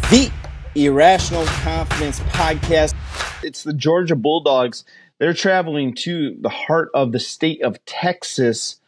The Irrational Confidence Podcast. It's the Georgia Bulldogs. They're traveling to the heart of the state of Texas.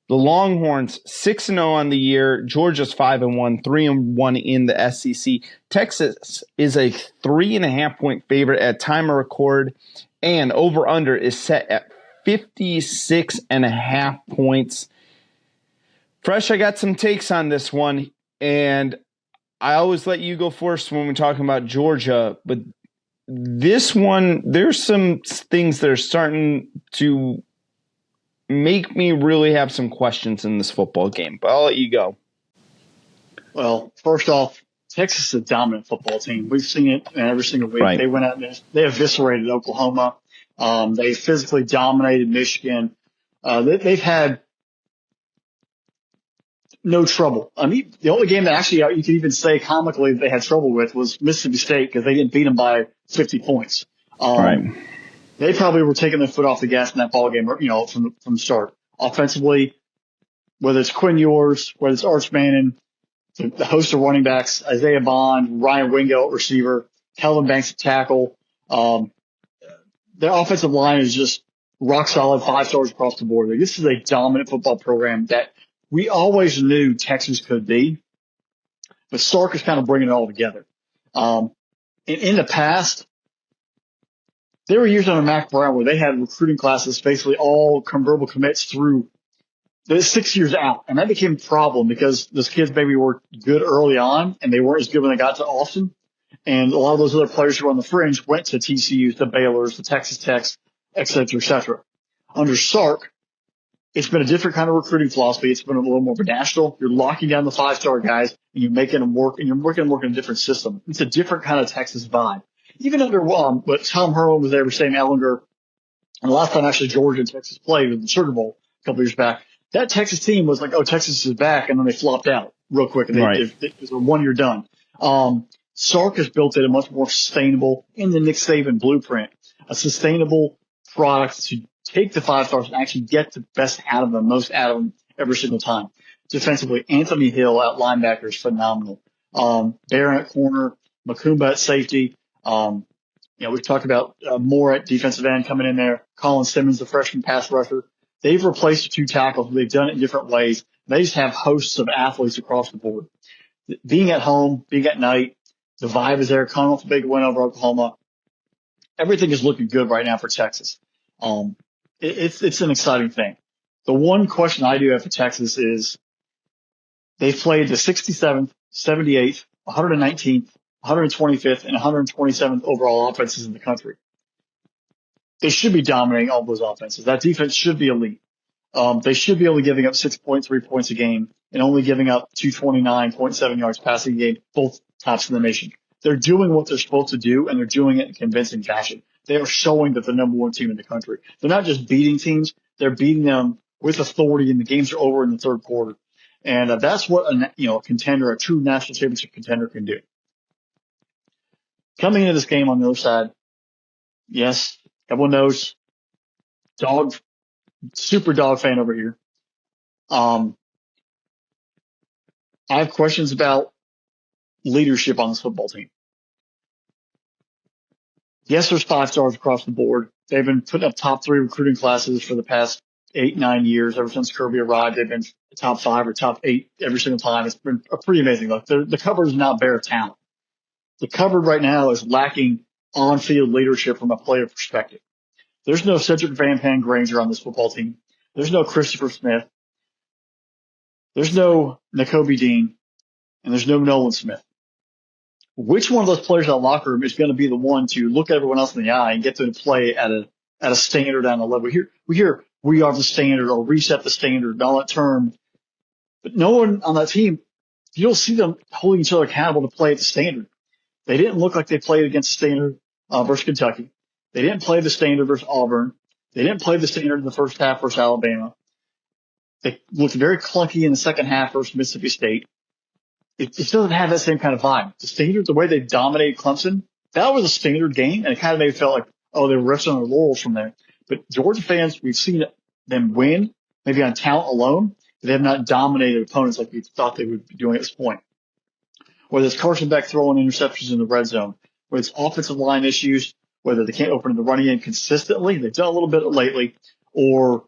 The Longhorns 6-0 on the year. Georgia's 5-1, 3-1 in the SEC. Texas is a 3.5-point favorite at time of record, and over/under is set at 56.5 points. Fresh, I got some takes on this one, and I always let you go first when we're talking about Georgia, but this one, there's some things that are starting to make me really have some questions in this football game, but I'll let you go. Well, first off, Texas is a dominant football team. We've seen it every single week. Right. They went out and they eviscerated Oklahoma. They physically dominated Michigan. They've had no trouble. I mean, the only game that actually you could even say comically they had trouble with was Mississippi State because they didn't beat them by 50 points. Right. They probably were taking their foot off the gas in that ball game, from the start. Offensively, whether it's Quinn Ewers, whether it's Arch Manning, the host of running backs, Isaiah Bond, Ryan Wingo at receiver, Kelvin Banks at tackle. Their offensive line is just rock solid, 5 stars across the board. Like, this is a dominant football program that we always knew Texas could be, but Sark is kind of bringing it all together. In the past, there were years under Mac Brown where they had recruiting classes basically all verbal commits through the 6 years out. And that became a problem because those kids maybe were good early on and they weren't as good when they got to Austin. And a lot of those other players who were on the fringe went to TCU, the Baylors, the Texas Techs, et cetera, et cetera. Under Sark, it's been a different kind of recruiting philosophy. It's been a little more national. You're locking down the 5-star guys and you're making them work, and you're making them work in a different system. It's a different kind of Texas vibe. Even under but Tom Herman was there, Sam Ellinger, and the last time actually Georgia and Texas played in the Sugar Bowl a couple years back, that Texas team was like, oh, Texas is back, and then they flopped out real quick, and it was a 1-year done. Sark has built it a much more sustainable, in the Nick Saban blueprint, a sustainable product to take the 5 stars and actually get the best out of them, most out of them every single time. Defensively, Anthony Hill at linebacker is phenomenal. Barron at corner, Makumba at safety. We've talked about Moore at defensive end coming in there. Colin Simmons, the freshman pass rusher. They've replaced the 2 tackles. They've done it in different ways. They just have hosts of athletes across the board. Being at home, being at night, the vibe is there. Coming off a big win over Oklahoma. Everything is looking good right now for Texas. It's an exciting thing. The one question I do have for Texas is they've played the 67th, 78th, 119th, 125th, and 127th overall offenses in the country. They should be dominating all those offenses. That defense should be elite. They should be only giving up 6.3 points a game and only giving up 229.7 yards passing a game, both tops in the nation. They're doing what they're supposed to do, and they're doing it in convincing fashion. They are showing that they're the number 1 team in the country. They're not just beating teams; they're beating them with authority, and the games are over in the third quarter. And that's what a contender, a true national championship contender, can do. Coming into this game on the other side, yes, everyone knows, super dog fan over here. I have questions about leadership on this football team. Yes, there's 5 stars across the board. They've been putting up top 3 recruiting classes for the past 8-9 years. Ever since Kirby arrived, they've been top 5 or top 8 every single time. It's been a pretty amazing look. The cupboard is not bare of talent. The cupboard right now is lacking on-field leadership from a player perspective. There's no Cedric Van Granger on this football team. There's no Christopher Smith. There's no Nakobe Dean. And there's no Nolan Smith. Which one of those players in the locker room is going to be the one to look everyone else in the eye and get them to play at a standard on a level? We hear we are the standard or reset the standard and all that term. But no one on that team, you don't see them holding each other accountable to play at the standard. They didn't look like they played against the standard versus Kentucky. They didn't play the standard versus Auburn. They didn't play the standard in the first half versus Alabama. They looked very clunky in the second half versus Mississippi State. It doesn't have that same kind of vibe. The standard, the way they dominated Clemson, that was a standard game, and it kind of made it feel like, oh, they were resting on their laurels from there. But Georgia fans, we've seen them win, maybe on talent alone, but they have not dominated opponents like we thought they would be doing at this point. Whether it's Carson Beck throwing interceptions in the red zone, whether it's offensive line issues, whether they can't open the running game consistently, they've done a little bit lately, or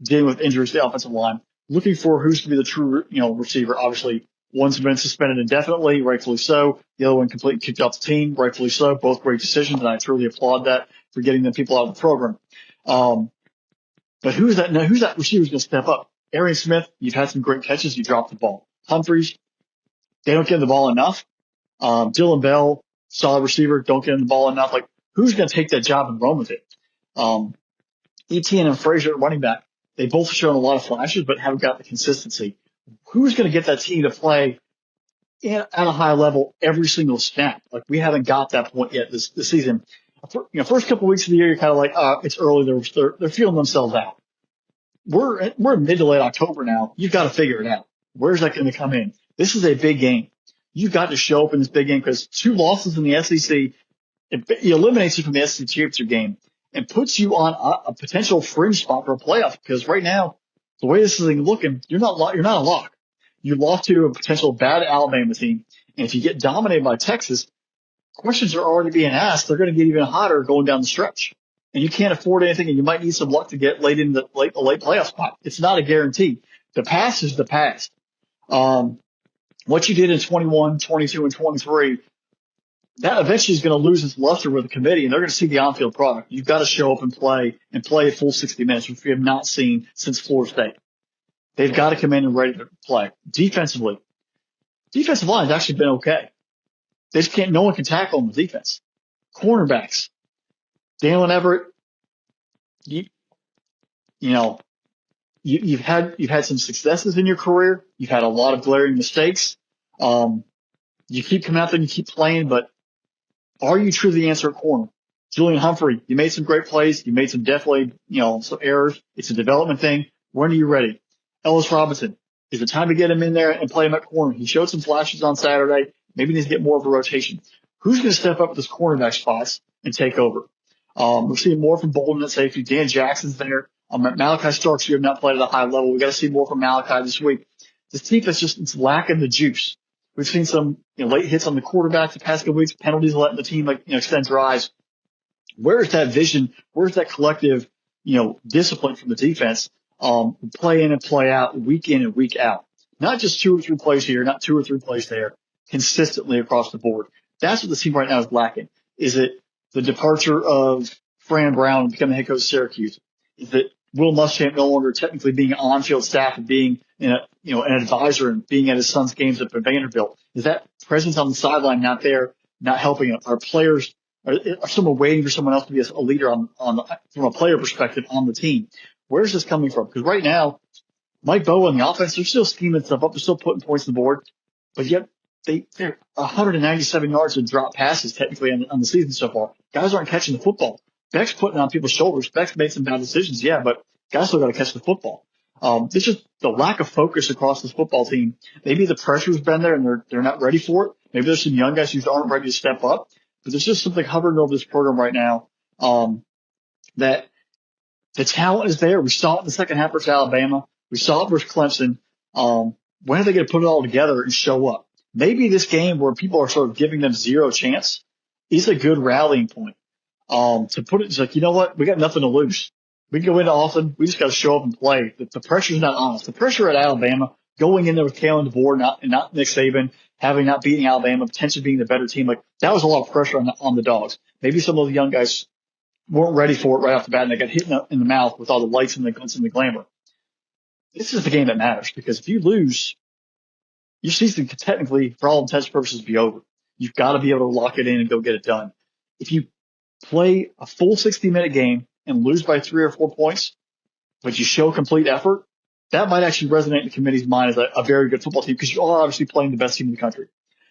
dealing with injuries to the offensive line, looking for who's to be the true, receiver. Obviously, one's been suspended indefinitely, rightfully so. The other one completely kicked off the team, rightfully so. Both great decisions, and I truly applaud that for getting the people out of the program. But who's that receiver's going to step up? Arian Smith, you've had some great catches. You dropped the ball. Humphreys, they don't get the ball enough. Dylan Bell, solid receiver, don't get the ball enough. Like, who's going to take that job and run with it? Etienne and Frazier, running back, they both have shown a lot of flashes, but haven't got the consistency. Who's going to get that team to play at a high level every single snap? Like, we haven't got that point yet this season. First couple of weeks of the year, you're kind of like, it's early. They're feeling themselves out. We're mid to late October now. You've got to figure it out. Where's that going to come in? This is a big game. You've got to show up in this big game because 2 losses in the SEC, it eliminates you from the SEC championship game and puts you on a potential fringe spot for a playoff. Because right now, the way this is looking, you're not a lock. You lost to a potential bad Alabama team, and if you get dominated by Texas, questions are already being asked. They're going to get even hotter going down the stretch. And you can't afford anything, and you might need some luck to get late in the late playoff spot. It's not a guarantee. The past is the past. What you did in 21, 22, and 23, that eventually is going to lose its luster with the committee, and they're going to see the on-field product. You've got to show up and play a full 60 minutes, which we have not seen since Florida State. They've got to come in and ready to play. Defensive line has actually been okay. They just no one can tackle them with defense. Cornerbacks, Dalen Everett, you've had some successes in your career. You've had a lot of glaring mistakes. You keep coming out there and you keep playing, but are you truly the answer at corner? Julian Humphrey, you made some great plays. You made some definitely, some errors. It's a development thing. When are you ready? Ellis Robinson, is it time to get him in there and play him at corner? He showed some flashes on Saturday. Maybe he needs to get more of a rotation. Who's going to step up at this cornerback spots and take over? We're seeing more from Bolden at safety. Dan Jackson's there. Malachi Starks, you have not played at a high level. We got to see more from Malachi this week. This team is it's lacking the juice. We've seen some late hits on the quarterback the past couple weeks, penalties letting the team extend drives. Where's that vision? Where's that collective discipline from the defense? Play in and play out, week in and week out. Not just 2 or 3 plays here, not 2 or 3 plays there, consistently across the board. That's what the team right now is lacking. Is it the departure of Fran Brown becoming head coach of Syracuse? Is it Will Muschamp no longer technically being on-field staff and being an advisor and being at his son's games up at Vanderbilt? Is that presence on the sideline not there, not helping our players? Are someone waiting for someone else to be a leader from a player perspective on the team? Where's this coming from? Because right now, Mike Bowe and the offense, they're still scheming stuff up. They're still putting points on the board. But yet, they're 197 yards of drop passes technically on the season so far. Guys aren't catching the football. Beck's putting it on people's shoulders. Beck's made some bad decisions, yeah, but guys still got to catch the football. It's just the lack of focus across this football team. Maybe the pressure's been there and they're not ready for it. Maybe there's some young guys who aren't ready to step up. But there's just something hovering over this program right now that the talent is there. We saw it in the second half versus Alabama. We saw it versus Clemson. When are they going to put it all together and show up? Maybe this game where people are sort of giving them zero chance is a good rallying point. To put it, it's like, you know what? We got nothing to lose. We can go into Austin. We just got to show up and play. The pressure's not on us. The pressure at Alabama, going in there with Kalen DeBoer, not Nick Saban, not beating Alabama, potentially being the better team, like that was a lot of pressure on the Dogs. Maybe some of the young guys weren't ready for it right off the bat and they got hit in the mouth with all the lights and the glitz and the glamour. This is the game that matters because if you lose, your season could technically, for all intents and purposes, be over. You've got to be able to lock it in and go get it done. If you play a full 60-minute game and lose by 3 or 4 points, but you show complete effort, that might actually resonate in the committee's mind as a very good football team because you are obviously playing the best team in the country.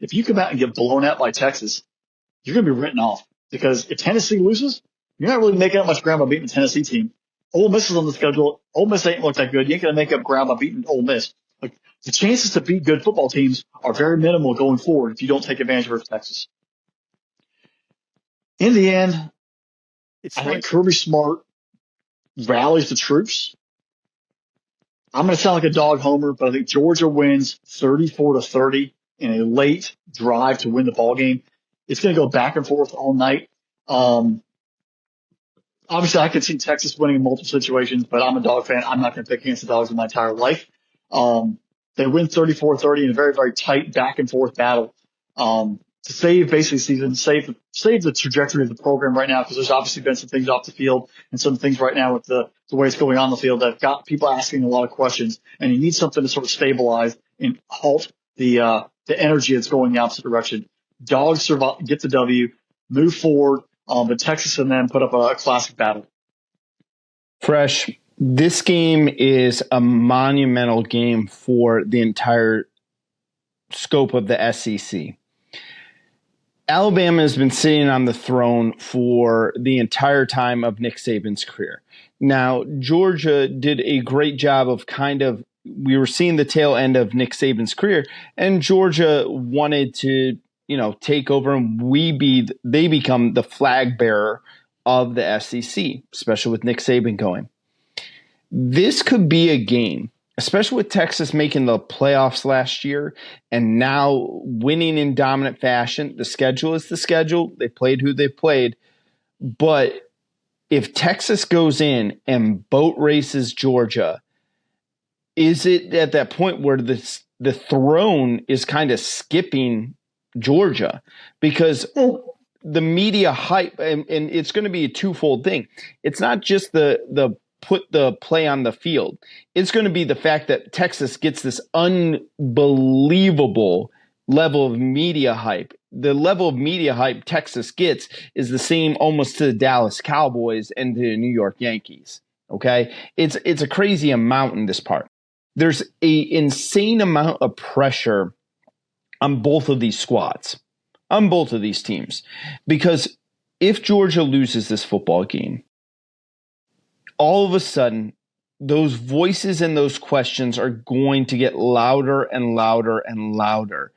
If you come out and get blown out by Texas, you're going to be written off because if Tennessee loses, you're not really making up much ground by beating the Tennessee team. Ole Miss is on the schedule. Ole Miss ain't looked that good. You ain't going to make up ground by beating Ole Miss. Like, the chances to beat good football teams are very minimal going forward if you don't take advantage of Texas. In the end, I think Kirby Smart rallies the troops. I'm going to sound like a dog homer, but I think Georgia wins 34-30. in a late drive to win the ball game. It's going to go back and forth all night. Obviously, I could see Texas winning in multiple situations, but I'm a dog fan. I'm not going to pick against the Dogs in my entire life. They win 34-30 in a very, very tight back and forth battle. To save basically season, save the trajectory of the program right now, because there's obviously been some things off the field and some things right now with the way it's going on the field that have got people asking a lot of questions, and you need something to sort of stabilize and halt the energy that's going the opposite direction. Dogs survive, get the W, move forward, but Texas and them put up a classic battle. Fresh, this game is a monumental game for the entire scope of the SEC. Alabama has been sitting on the throne for the entire time of Nick Saban's career. Now, Georgia did a great job of we were seeing the tail end of Nick Saban's career, and Georgia wanted to, take over, and they become the flag bearer of the SEC, especially with Nick Saban going. This could be a game, especially with Texas making the playoffs last year and now winning in dominant fashion. The schedule is the schedule. They played who they played. But if Texas goes in and boat races Georgia, is it at that point where the throne is kind of skipping Georgia? Because the media hype, and it's going to be a twofold thing. It's not just the put the play on the field. It's going to be the fact that Texas gets this unbelievable level of media hype. The level of media hype Texas gets is the same almost to the Dallas Cowboys and the New York Yankees. Okay? It's a crazy amount in this part. There's a insane amount of pressure on both of these squads, on both of these teams, because if Georgia loses this football game, all of a sudden, those voices and those questions are going to get louder and louder and louder.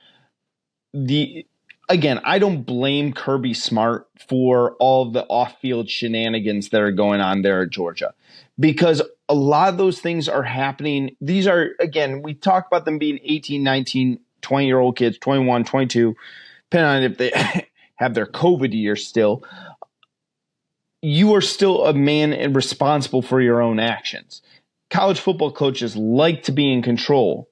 Again, I don't blame Kirby Smart for all of the off-field shenanigans that are going on there at Georgia, because a lot of those things are happening. These are, again, we talk about them being 18, 19, 20-year-old kids, 21, 22, depending on if they have their COVID year still. You are still a man and responsible for your own actions. College football coaches like to be in control.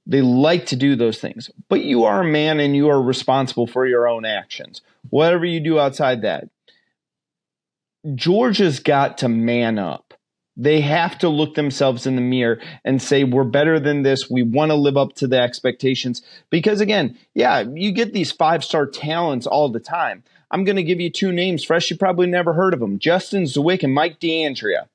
They like to do those things. But you are a man and you are responsible for your own actions. Whatever you do outside that. Georgia's got to man up. They have to look themselves in the mirror and say, we're better than this. We want to live up to the expectations. Because again, yeah, you get these 5-star talents all the time. I'm going to give you two names, Fresh. You probably never heard of them. Justin Zwick and Mike DeAndrea.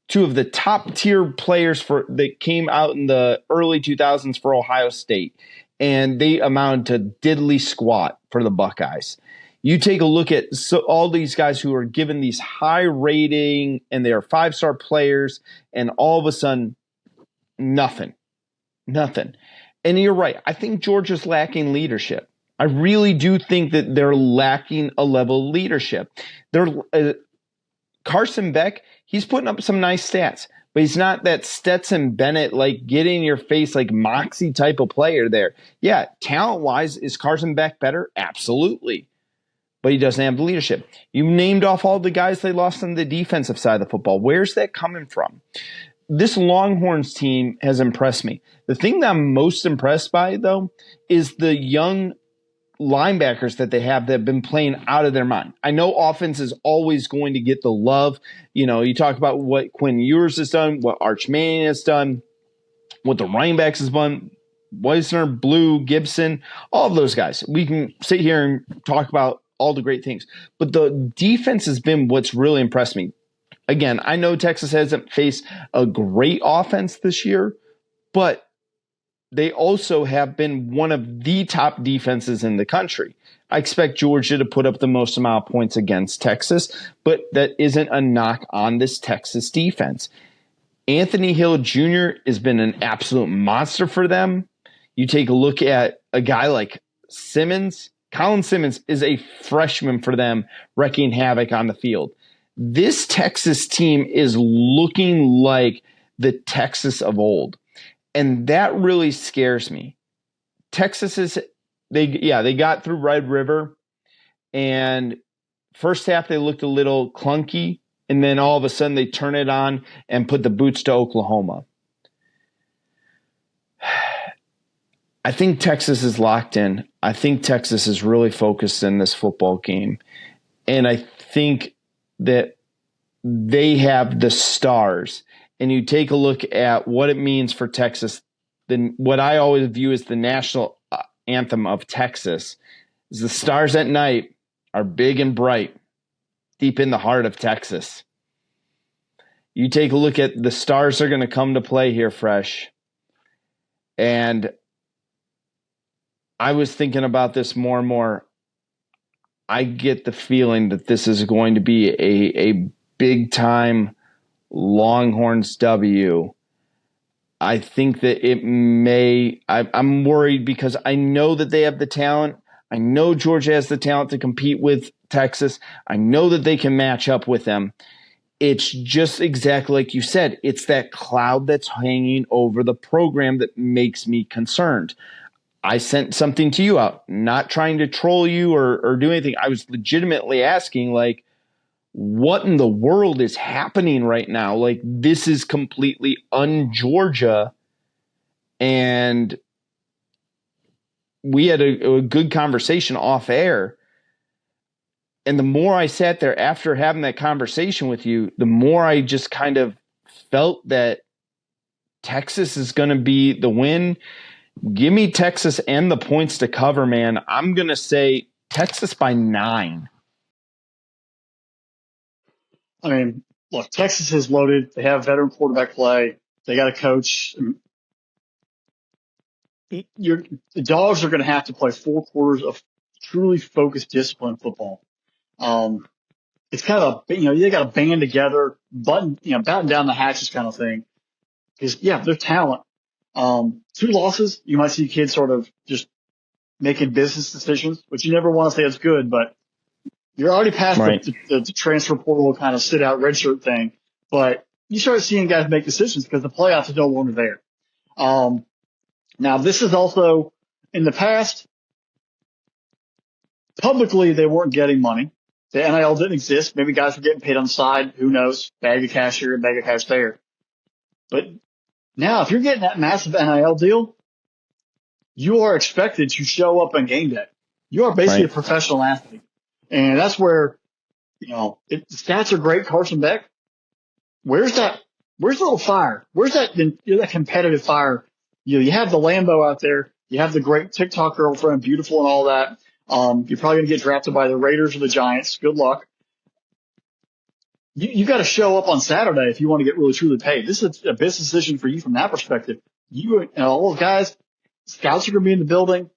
Two of the top tier players that came out in the early 2000s for Ohio State. And they amounted to diddly squat for the Buckeyes. You take a look at all these guys who are given these high rating and they are 5-star players, and all of a sudden, nothing. And you're right. I think Georgia's lacking leadership. I really do think that they're lacking a level of leadership. Carson Beck, he's putting up some nice stats, but he's not that Stetson Bennett, like get in your face, like moxie type of player there. Yeah, talent-wise, is Carson Beck better? Absolutely. But he doesn't have the leadership. You named off all the guys they lost on the defensive side of the football. Where's that coming from? This Longhorns team has impressed me. The thing that I'm most impressed by, though, is the young linebackers that they have that have been playing out of their mind. I know offense is always going to get the love. You talk about what Quinn Ewers has done, what Arch Manning has done, what the running backs has done, Weisner, Blue, Gibson, all of those guys. We can sit here and talk about all the great things. But the defense has been what's really impressed me. Again, I know Texas hasn't faced a great offense this year, but they also have been one of the top defenses in the country. I expect Georgia to put up the most amount of points against Texas, but that isn't a knock on this Texas defense. Anthony Hill Jr. has been an absolute monster for them. You take a look at a guy like Simmons. Colin Simmons is a freshman for them, wreaking havoc on the field. This Texas team is looking like the Texas of old. And that really scares me Texas they got through Red River, and first half they looked a little clunky, and then all of a sudden they turn it on and put the boots to Oklahoma. I think Texas is locked in. I think Texas is really focused in this football game. And I think that they have the stars. And you take a look at what it means for Texas, then what I always view as the national anthem of Texas is the stars at night are big and bright, deep in the heart of Texas. You take a look at the stars are going to come to play here fresh. And I was thinking about this more and more. I get the feeling that this is going to be a big time Longhorns W. I think that it may. I'm worried because I know that they have the talent. I know Georgia has the talent to compete with Texas. I know that they can match up with them. It's just exactly like you said. It's that cloud that's hanging over the program that makes me concerned. I sent something to you out, not trying to troll you or do anything. I was legitimately asking, like, what in the world is happening right now? Like, this is completely un-Georgia. And we had a good conversation off air. And the more I sat there after having that conversation with you, the more I just kind of felt that Texas is going to be the win. Give me Texas and the points to cover, man. I'm going to say Texas by 9. I mean, look, Texas is loaded. They have veteran quarterback play. They got a coach. The Dogs are going to have to play 4 quarters of truly focused, disciplined football. It's kind of they got to band together, batten down the hatches kind of thing. Because they're talent. 2 losses, you might see kids sort of just making business decisions, which you never want to say it's good, but you're already past Right. the transfer portal kind of sit out redshirt thing. But you start seeing guys make decisions because the playoffs is no longer there. Now this is also in the past, publicly they weren't getting money. The NIL didn't exist. Maybe guys were getting paid on the side. Who knows? Bag of cash here, bag of cash there. But now, if you're getting that massive NIL deal, you are expected to show up on game day. You are basically Right. a professional athlete. And that's where, the stats are great. Carson Beck, where's the little fire? Where's that competitive fire? You have the Lambo out there. You have the great TikTok girlfriend, beautiful and all that. You're probably going to get drafted by the Raiders or the Giants. Good luck. You got to show up on Saturday if you want to get really truly paid. This is a business decision for you from that perspective. You and all those guys, scouts are going to be in the building.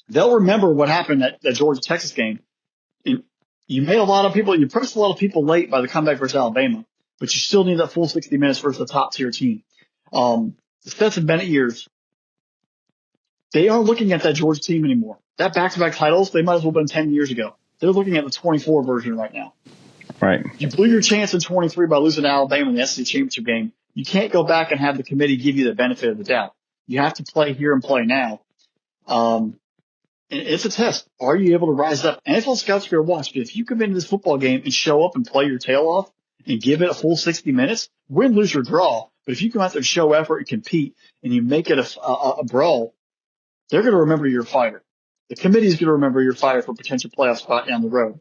They'll remember what happened at the Georgia Texas game. And you made a lot of people, you pressed a lot of people late by the comeback versus Alabama, but you still need that full 60 minutes versus the top tier team. The Stetson Bennett years, they aren't looking at that Georgia team anymore. That back-to-back titles, they might as well have been 10 years ago. They're looking at the 24 version right now. Right. You blew your chance in 23 by losing to Alabama in the SEC championship game. You can't go back and have the committee give you the benefit of the doubt. You have to play here and play now. And it's a test. Are you able to rise up? NFL scouts are going to watch. But if you come into this football game and show up and play your tail off and give it a full 60 minutes, win, lose, or draw. But if you come out there and show effort and compete and you make it a brawl, they're going to remember you're a fighter. The committee is going to remember you're a fighter for a potential playoff spot down the road.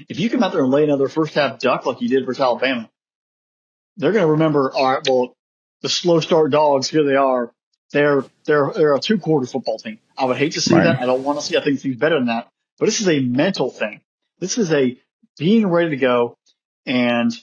If you come out there and lay another first half duck like you did versus Alabama, they're going to remember, all right, well, the slow start Dogs, here they are. They're a 2-quarter football team. I would hate to see that. I don't want to see. I think things better than that. But this is a mental thing. This is a being ready to go. And